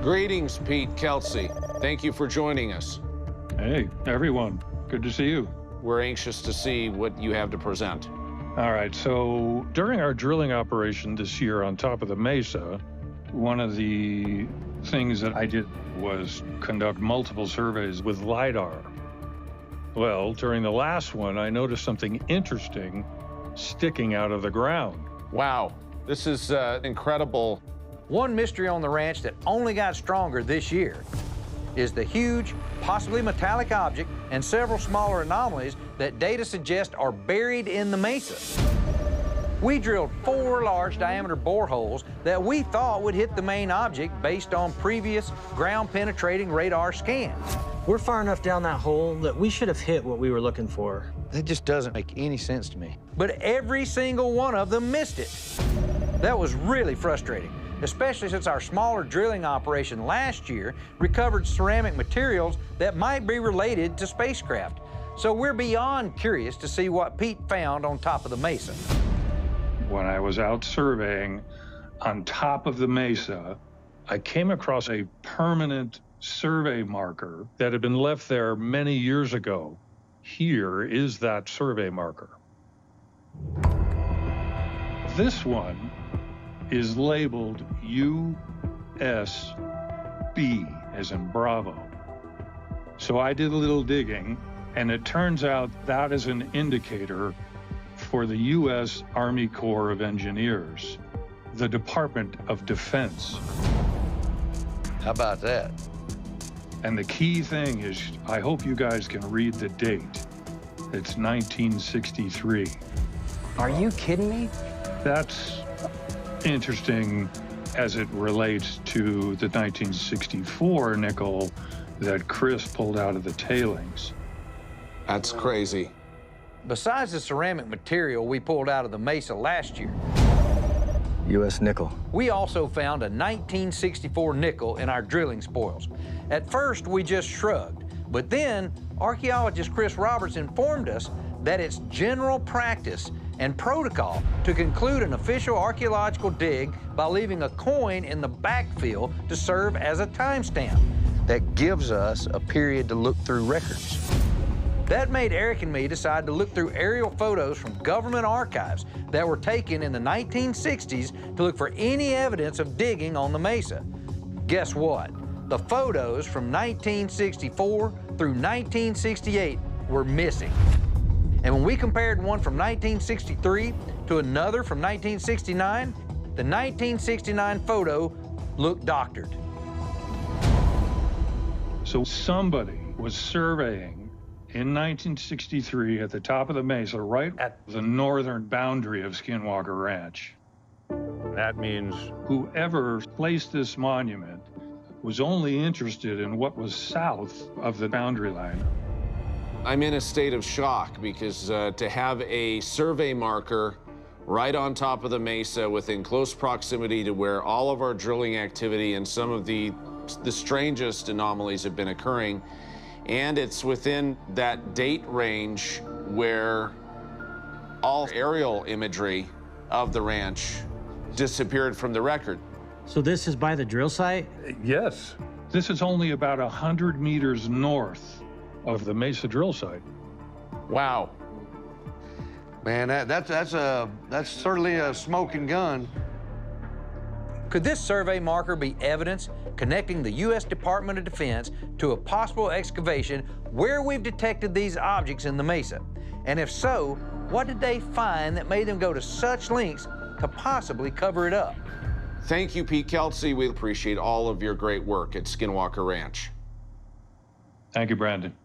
Greetings, Pete Kelsey. Thank you for joining us. Hey, everyone. Good to see you. We're anxious to see what you have to present. All right, so during our drilling operation this year on top of the Mesa, one of the things that I did was conduct multiple surveys with LiDAR. Well, during the last one, I noticed something interesting sticking out of the ground. Wow, this is incredible. One mystery on the ranch that only got stronger this year is the huge, possibly metallic object and several smaller anomalies that data suggest are buried in the Mesa. We drilled 4 large diameter boreholes that we thought would hit the main object based on previous ground-penetrating radar scans. We're far enough down that hole that we should have hit what we were looking for. That just doesn't make any sense to me. But every single one of them missed it. That was really frustrating, especially since our smaller drilling operation last year recovered ceramic materials that might be related to spacecraft. So we're beyond curious to see what Pete found on top of the Mesa. When I was out surveying on top of the Mesa, I came across a permanent survey marker that had been left there many years ago. Here is that survey marker. This one is labeled USB, as in Bravo. So I did a little digging, and it turns out that is an indicator for the U.S. Army Corps of Engineers, the Department of Defense. How about that? And the key thing is, I hope you guys can read the date. It's 1963. Are you kidding me? That's interesting as it relates to the 1964 nickel that Chris pulled out of the tailings. That's crazy. Besides the ceramic material we pulled out of the Mesa last year, U.S. nickel. we also found a 1964 nickel in our drilling spoils. At first, we just shrugged, but then archaeologist Chris Roberts informed us that it's general practice and protocol to conclude an official archaeological dig by leaving a coin in the backfill to serve as a timestamp. That gives us a period to look through records. That made Eric and me decide to look through aerial photos from government archives that were taken in the 1960s to look for any evidence of digging on the Mesa. Guess what? The photos from 1964 through 1968 were missing. And when we compared one from 1963 to another from 1969, the 1969 photo looked doctored. So somebody was surveying in 1963 at the top of the Mesa, right at the northern boundary of Skinwalker Ranch. That means Whoever placed this monument was only interested in what was south of the boundary line. I'm in a state of shock because to have a survey marker right on top of the Mesa within close proximity to where all of our drilling activity and some of the strangest anomalies have been occurring, and it's within that date range where all aerial imagery of the ranch disappeared from the record. So this is by the drill site? yes. This is only about 100 meters north of the Mesa drill site. Wow. Man, that's certainly a smoking gun. Could this survey marker be evidence connecting the U.S. Department of Defense to a possible excavation where we've detected these objects in the Mesa? And if so, what did they find that made them go to such lengths to possibly cover it up? Thank you, Pete Kelsey. We appreciate all of your great work at Skinwalker Ranch. Thank you, Brandon.